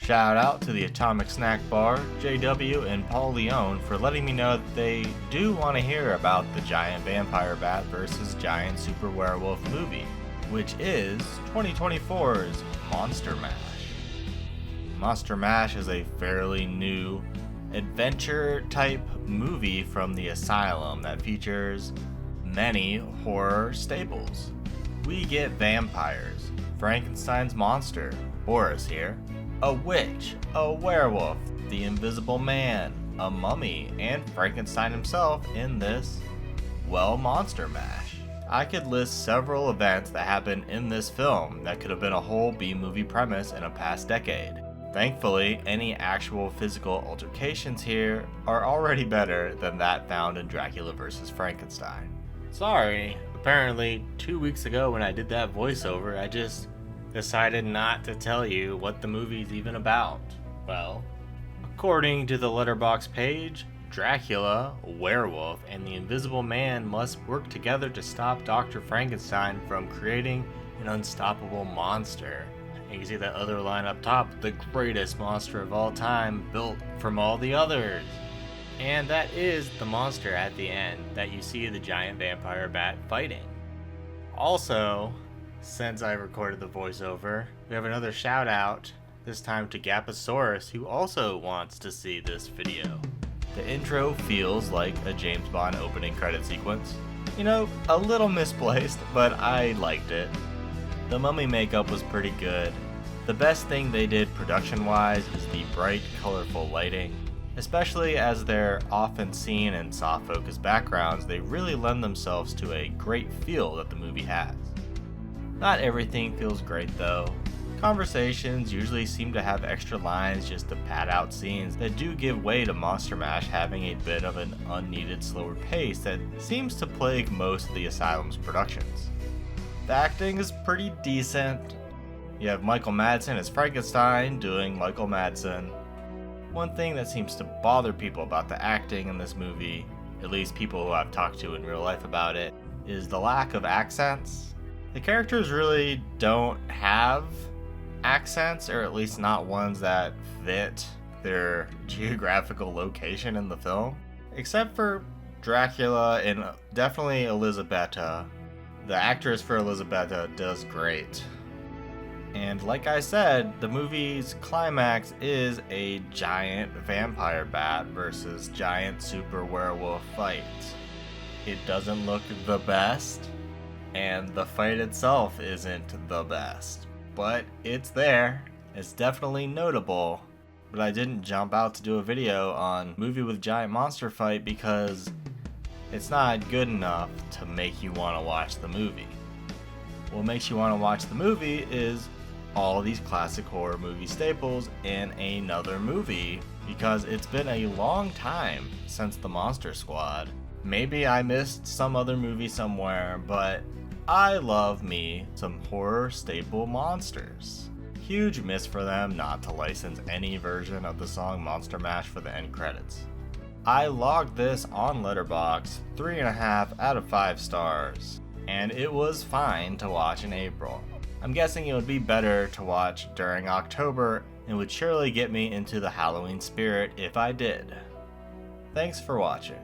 Shout out to the Atomic Snack Bar, JW, and Paul Leone for letting me know that they do want to hear about the giant vampire bat versus giant super werewolf movie, which is 2024's Monster Mash. Monster Mash is a fairly new adventure type movie from the Asylum that features many horror staples. We get vampires, Frankenstein's monster, Boris here, a witch, a werewolf, the Invisible Man, a mummy, and Frankenstein himself in this, well, Monster Mash. I could list several events that happened in this film that could have been a whole B-movie premise in a past decade. Thankfully, any actual physical altercations here are already better than that found in Dracula vs. Frankenstein. Sorry, apparently 2 weeks ago when I did that voiceover, I just decided not to tell you what the movie's even about. Well, according to the Letterboxd page, Dracula, a werewolf, and the Invisible Man must work together to stop Dr. Frankenstein from creating an unstoppable monster. You can see that other line up top, the greatest monster of all time, built from all the others. And that is the monster at the end that you see the giant vampire bat fighting. Also, since I recorded the voiceover, we have another shout out, this time to Gaposaurus, who also wants to see this video. The intro feels like a James Bond opening credit sequence. You know, a little misplaced, but I liked it. The mummy makeup was pretty good. The best thing they did production-wise is the bright, colorful lighting. Especially as they're often seen in soft focus backgrounds, they really lend themselves to a great feel that the movie has. Not everything feels great though. Conversations usually seem to have extra lines just to pad out scenes that do give way to Monster Mash having a bit of an unneeded slower pace that seems to plague most of the Asylum's productions. The acting is pretty decent. You have Michael Madsen as Frankenstein doing Michael Madsen. One thing that seems to bother people about the acting in this movie, at least people who I've talked to in real life about it, is the lack of accents. The characters really don't have accents, or at least not ones that fit their geographical location in the film. Except for Dracula and definitely Elisabetta. The actress for Elisabetta does great. And like I said, the movie's climax is a giant vampire bat versus giant super werewolf fight. It doesn't look the best, and the fight itself isn't the best, but it's there. It's definitely notable, but I didn't jump out to do a video on movie with giant monster fight because it's not good enough to make you want to watch the movie. What makes you want to watch the movie is all these classic horror movie staples in another movie, because it's been a long time since the Monster Squad. Maybe I missed some other movie somewhere, but I love me some horror staple monsters. Huge miss for them not to license any version of the song Monster Mash for the end credits. I logged this on Letterboxd 3.5 out of 5 stars, and it was fine to watch in April. I'm guessing it would be better to watch during October and would surely get me into the Halloween spirit if I did. Thanks for watching.